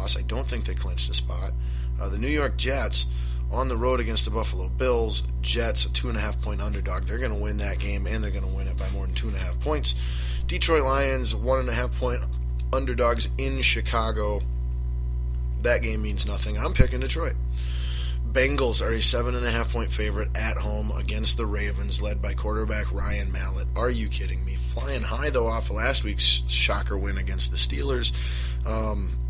loss. I don't think they clinched a spot. The New York Jets on the road against the Buffalo Bills. Jets, a 2.5-point underdog. They're going to win that game, and they're going to win it by more than 2.5 points. Detroit Lions, 1.5-point underdogs in Chicago. That game means nothing. I'm picking Detroit. Bengals are a 7.5-point favorite at home against the Ravens, led by quarterback Ryan Mallett. Are you kidding me? Flying high, though, off of last week's shocker win against the Steelers.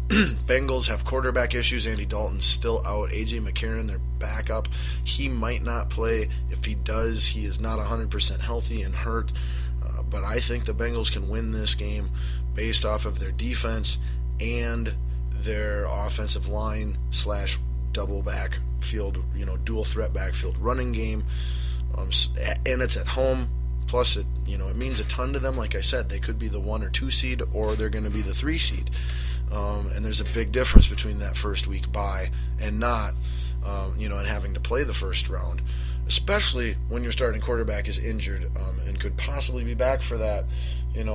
Bengals have quarterback issues. Andy Dalton's still out. A.J. McCarron, their backup, he might not play. If he does, he is not 100% healthy and hurt. But I think the Bengals can win this game based off of their defense and their offensive line / double backfield, dual threat backfield running game. And it's at home. Plus, it means a ton to them. Like I said, they could be the 1 or 2 seed, or they're going to be the 3 seed. And there's a big difference between that first week bye and not, and having to play the first round, especially when your starting quarterback is injured and could possibly be back for that,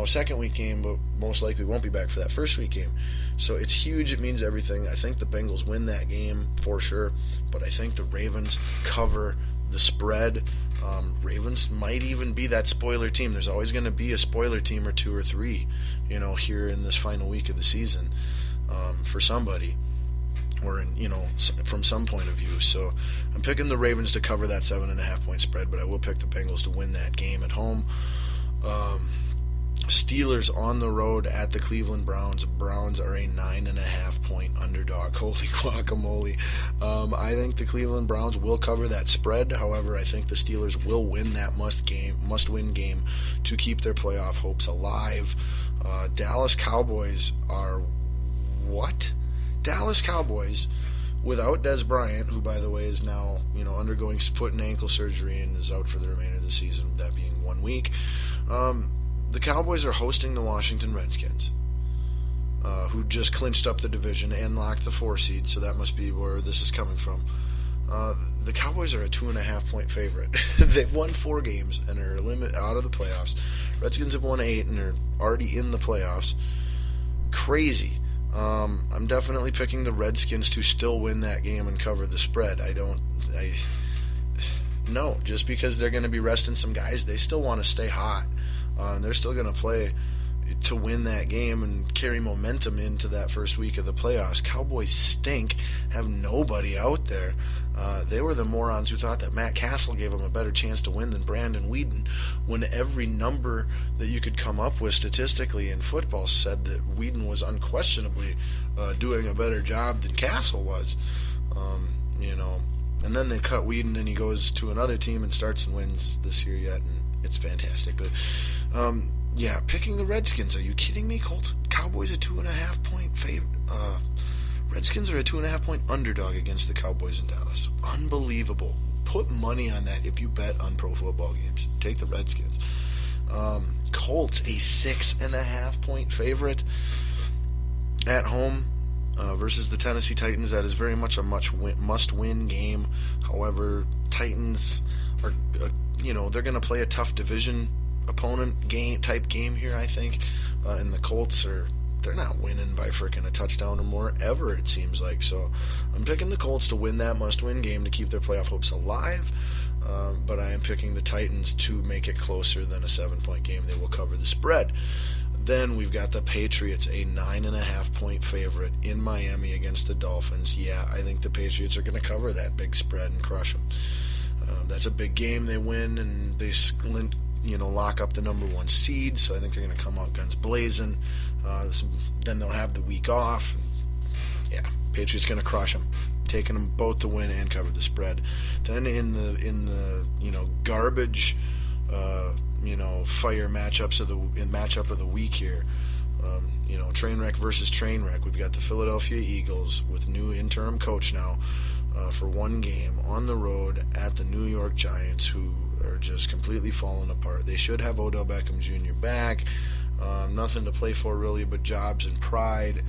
second week game, but most likely won't be back for that first week game. So it's huge. It means everything. I think the Bengals win that game for sure, but I think the Ravens cover the spread. Ravens might even be that spoiler team. There's always going to be a spoiler team or 2 or 3, here in this final week of the season for somebody, or from some point of view. So I'm picking the Ravens to cover that 7.5-point spread, but I will pick the Bengals to win that game at home. Steelers on the road at the Cleveland Browns. Browns are a 9.5-point underdog. Holy guacamole. I think the Cleveland Browns will cover that spread. However, I think the Steelers will win that must-win game to keep their playoff hopes alive. Dallas Cowboys are what? Dallas Cowboys without Dez Bryant, who, by the way, is now undergoing foot and ankle surgery and is out for the remainder of the season, that being 1 week. The Cowboys are hosting the Washington Redskins, who just clinched up the division and locked the 4 seed, so that must be where this is coming from. The Cowboys are a 2.5-point favorite. They've won 4 games and are out of the playoffs. Redskins have won 8 and are already in the playoffs. Crazy. I'm definitely picking the Redskins to still win that game and cover the spread. No, just because they're going to be resting some guys, they still want to stay hot. And they're still going to play to win that game and carry momentum into that first week of the playoffs. Cowboys stink, have nobody out there. They were the morons who thought that Matt Castle gave them a better chance to win than Brandon Weeden, when every number that you could come up with statistically in football said that Weeden was unquestionably doing a better job than Castle was. And then they cut Weeden and he goes to another team and starts and wins this year yet, and it's fantastic. But picking the Redskins. Are you kidding me? Cowboys a 2.5-point favorite. Redskins are a 2.5-point underdog against the Cowboys in Dallas. Unbelievable. Put money on that if you bet on pro football games. Take the Redskins. Colts a 6.5-point favorite at home versus the Tennessee Titans. That is very much a must-win game. However, Titans are they're going to play a tough division opponent type game here, I think. And the Colts they're not winning by freaking a touchdown or more ever, it seems like. So I'm picking the Colts to win that must-win game to keep their playoff hopes alive. But I am picking the Titans to make it closer than a 7-point game. They will cover the spread. Then we've got the Patriots, a 9.5-point favorite in Miami against the Dolphins. Yeah, I think the Patriots are going to cover that big spread and crush them. That's a big game. They win and they lock up the number 1 seed. So I think they're going to come out guns blazing. Then they'll have the week off. Yeah, Patriots going to crush them, taking them both to win and cover the spread. Then in the garbage fire matchup of the week here. Train wreck versus train wreck. We've got the Philadelphia Eagles with new interim coach now for 1 game on the road at the New York Giants, who are just completely falling apart. They should have Odell Beckham Jr. back. Nothing to play for really but jobs and pride.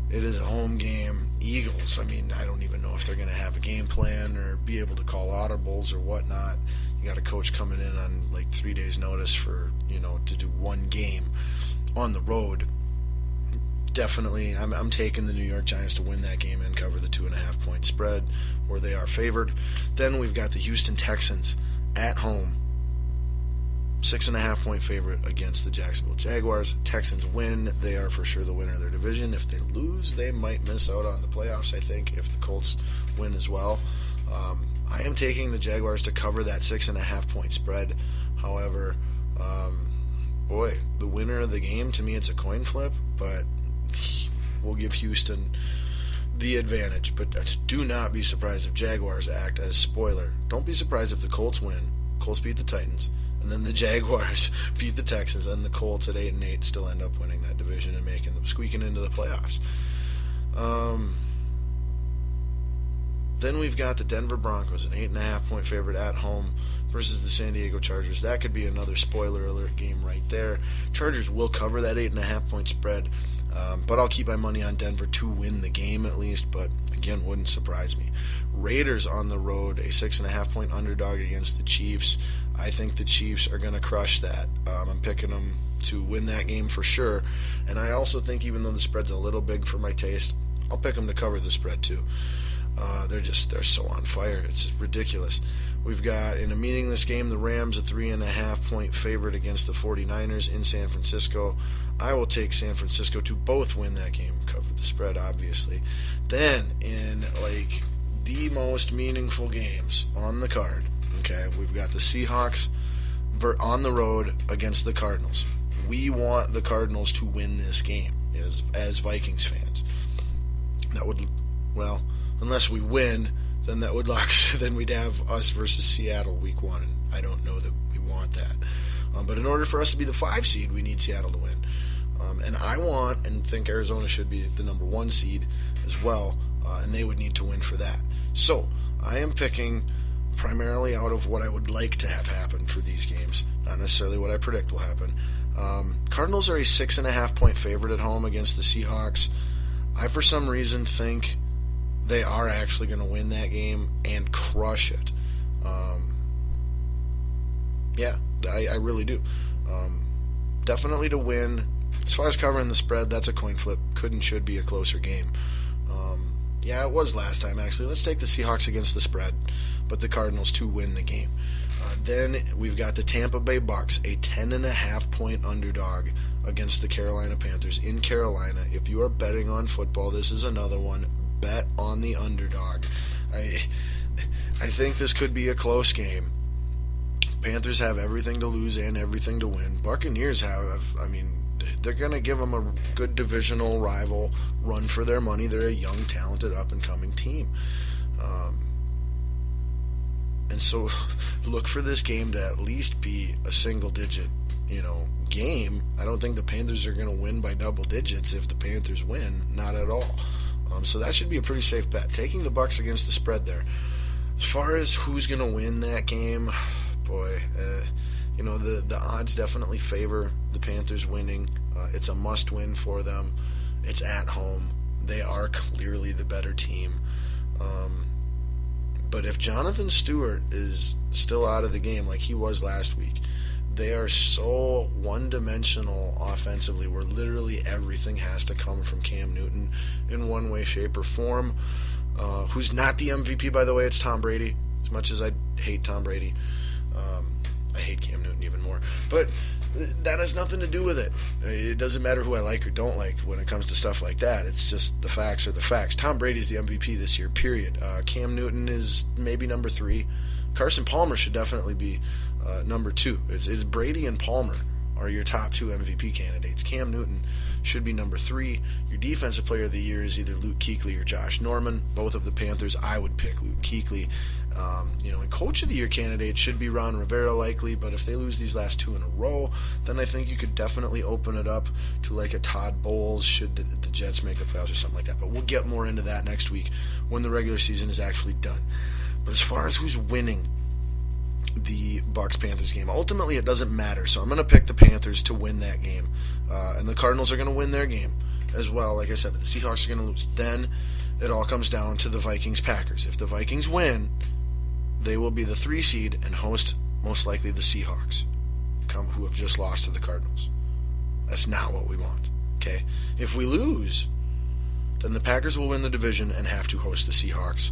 It is a home game. Eagles, I don't even know if they're going to have a game plan or be able to call audibles or whatnot. You got a coach coming in on 3 days notice for, to do 1 game on the road. definitely, I'm taking the New York Giants to win that game and cover the 2.5 point spread where they are favored. Then we've got the Houston Texans at home, 6.5 point favorite against the Jacksonville Jaguars. Texans win, they are for sure the winner of their division. If they lose, they might miss out on the playoffs, I think, if the Colts win as well. I am taking the Jaguars to cover that 6.5 point spread. However, the winner of the game, to me, it's a coin flip, but we'll give Houston the advantage. But do not be surprised if Jaguars act as spoiler. Don't be surprised if the Colts win. Colts beat the Titans, and then the Jaguars beat the Texans, and the Colts at 8-8 still end up winning that division and making them squeaking into the playoffs. Then we've got the Denver Broncos, an 8.5 point favorite at home versus the San Diego Chargers. That could be another spoiler alert game right there. Chargers will cover that 8.5 point spread, but I'll keep my money on Denver to win the game at least, but again, wouldn't surprise me. Raiders on the road, a 6.5 point underdog against the Chiefs. I think the Chiefs are going to crush that. I'm picking them to win that game for sure, and I also think even though the spread's a little big for my taste, I'll pick them to cover the spread too. They're so on fire. It's ridiculous. We've got, in a meaningless game, the Rams, a 3.5 point favorite against the 49ers in San Francisco. I will take San Francisco to both win that game, cover the spread, obviously. Then, in the most meaningful games on the card, okay, we've got the Seahawks on the road against the Cardinals. We want the Cardinals to win this game as Vikings fans. That would, unless we win, then that would then we'd have us versus Seattle week 1. And I don't know that we want that. But in order for us to be the 5 seed, we need Seattle to win. And I want and think Arizona should be the number 1 seed as well, and they would need to win for that. So I am picking primarily out of what I would like to have happen for these games, not necessarily what I predict will happen. Cardinals are a 6.5 point favorite at home against the Seahawks. I, for some reason, think they are actually going to win that game and crush it. I really do. Definitely to win. As far as covering the spread, that's a coin flip. Could and should be a closer game. It was last time, actually. Let's take the Seahawks against the spread, but the Cardinals to win the game. Then we've got the Tampa Bay Bucks, a 10.5 point underdog against the Carolina Panthers in Carolina. If you are betting on football, this is another one. Bet on the underdog. I think this could be a close game. Panthers have everything to lose and everything to win. Buccaneers they're going to give them a good divisional rival run for their money. They're a young, talented, up-and-coming team. And so look for this game to at least be a single-digit, game. I don't think the Panthers are going to win by double digits if the Panthers win. Not at all. So that should be a pretty safe bet. Taking the Bucks against the spread there. As far as who's going to win that game, the odds definitely favor the Panthers winning. It's a must-win for them. It's at home. They are clearly the better team. But if Jonathan Stewart is still out of the game like he was last week, they are so one-dimensional offensively where literally everything has to come from Cam Newton in one way, shape, or form. Who's not the MVP, by the way? It's Tom Brady. As much as I hate Tom Brady, I hate Cam Newton even more. But that has nothing to do with it. It doesn't matter who I like or don't like when it comes to stuff like that. It's just the facts are the facts. Tom Brady's the MVP this year, period. Cam Newton is maybe number 3. Carson Palmer should definitely be number 2. It's Brady and Palmer are your top 2 MVP candidates. Cam Newton should be number 3. Your defensive player of the year is either Luke Kuechly or Josh Norman. Both of the Panthers, I would pick Luke Kuechly. And coach of the year candidate should be Ron Rivera likely, but if they lose these last 2 in a row, then I think you could definitely open it up to like a Todd Bowles should the Jets make the playoffs or something like that. But we'll get more into that next week when the regular season is actually done. But as far as who's winning the Bucks-Panthers game, ultimately it doesn't matter. So I'm going to pick the Panthers to win that game. And the Cardinals are going to win their game as well. Like I said, the Seahawks are going to lose. Then it all comes down to the Vikings-Packers. If the Vikings win, they will be the 3 seed and host most likely the Seahawks, who have just lost to the Cardinals. That's not what we want. Okay? If we lose, then the Packers will win the division and have to host the Seahawks,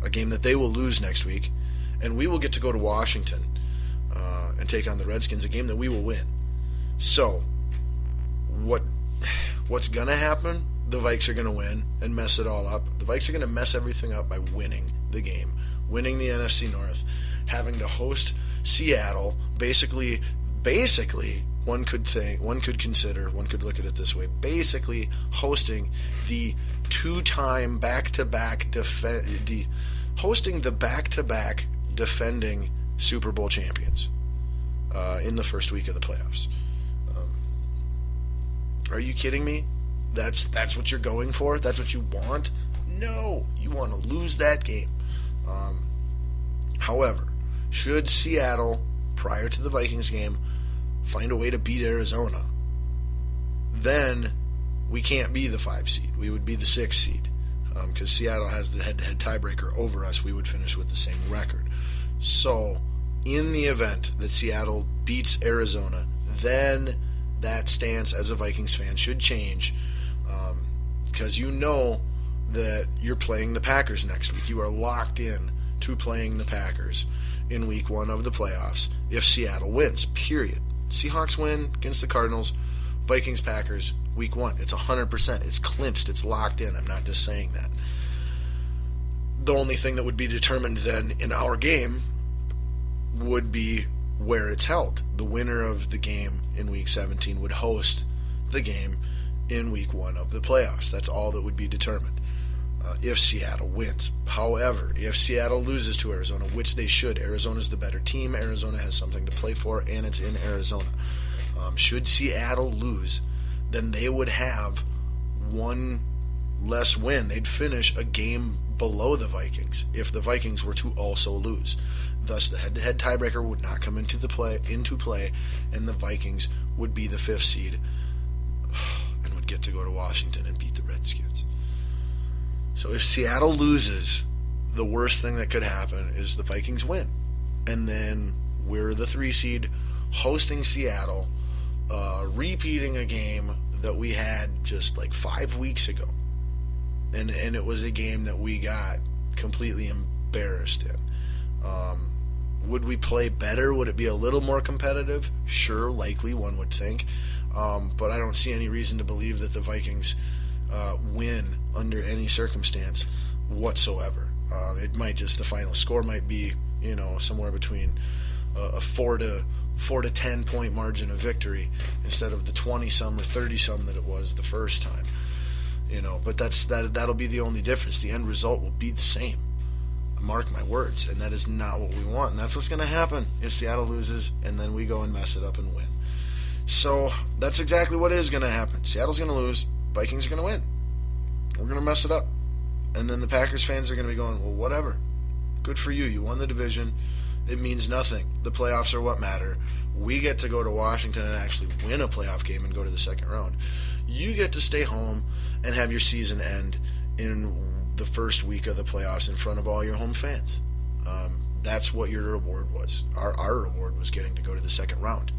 a game that they will lose next week, and we will get to go to Washington and take on the Redskins, a game that we will win. So, what's going to happen? The Vikes are going to win and mess it all up. The Vikes are going to mess everything up by winning the game, winning the NFC North, having to host Seattle. Basically, one could look at it this way: basically hosting the two-time back-to-back defending Super Bowl champions in the first week of the playoffs. Are you kidding me? That's what you're going for? That's what you want? No, you want to lose that game. However, should Seattle, prior to the Vikings game, find a way to beat Arizona, then we can't be the 5 seed. We would be the 6 seed. Because Seattle has the head-to-head tiebreaker over us, we would finish with the same record. So, in the event that Seattle beats Arizona, then that stance as a Vikings fan should change, because you know that you're playing the Packers next week. You are locked in to playing the Packers in week 1 of the playoffs if Seattle wins, period. Seahawks win against the Cardinals, Vikings, Packers, week 1. It's 100%. It's clinched. It's locked in. I'm not just saying that. The only thing that would be determined then in our game would be where it's held. The winner of the game in week 17 would host the game in week 1 of the playoffs. That's all that would be determined if Seattle wins. However, if Seattle loses to Arizona, which they should, Arizona's the better team. Arizona has something to play for, and it's in Arizona. Should Seattle lose, then they would have one less win. They'd finish a game below the Vikings if the Vikings were to also lose. Thus, the head-to-head tiebreaker would not come into play, and the Vikings would be the 5th seed and would get to go to Washington and beat the Redskins. So if Seattle loses, the worst thing that could happen is the Vikings win. And then we're the 3 seed hosting Seattle, repeating a game that we had just like 5 weeks ago. And it was a game that we got completely embarrassed in. Would we play better? Would it be a little more competitive? Sure, likely, one would think. But I don't see any reason to believe that the Vikings win under any circumstance whatsoever. The final score might be, somewhere between a 4 to 10 point margin of victory instead of the 20-some or 30-some that it was the first time. But that'll be the only difference. The end result will be the same. Mark my words, and that is not what we want. And that's what's going to happen if Seattle loses, and then we go and mess it up and win. So that's exactly what is going to happen. Seattle's going to lose. Vikings are going to win. We're going to mess it up. And then the Packers fans are going to be going, well, whatever. Good for you. You won the division. It means nothing. The playoffs are what matter. We get to go to Washington and actually win a playoff game and go to the second round. You get to stay home and have your season end in the first week of the playoffs in front of all your home fans. That's what your reward was. Our reward was getting to go to the second round.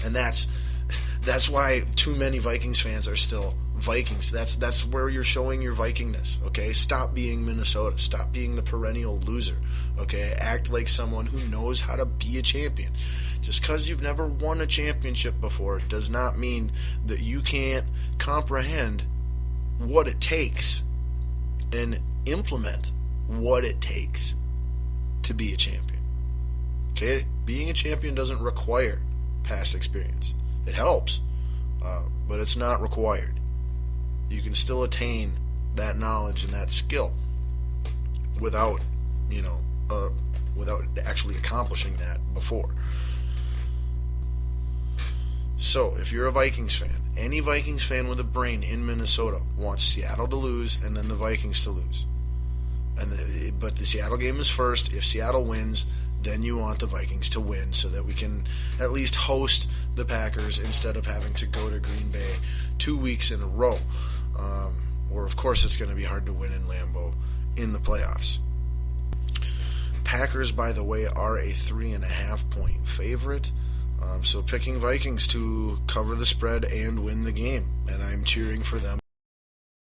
And that's why too many Vikings fans are still Vikings. That's where you're showing your Vikingness. Okay, stop being Minnesota. Stop being the perennial loser. Okay, act like someone who knows how to be a champion. Just because you've never won a championship before does not mean that you can't comprehend what it takes and implement what it takes to be a champion. Okay? Being a champion doesn't require past experience. It helps, but it's not required. You can still attain that knowledge and that skill without actually accomplishing that before. So, if you're a Vikings fan, any Vikings fan with a brain in Minnesota wants Seattle to lose and then the Vikings to lose. But the Seattle game is first. If Seattle wins, then you want the Vikings to win so that we can at least host the Packers instead of having to go to Green Bay 2 weeks in a row. Or, of course, it's going to be hard to win in Lambeau in the playoffs. Packers, by the way, are a 3.5 point favorite. So picking Vikings to cover the spread and win the game, and I'm cheering for them.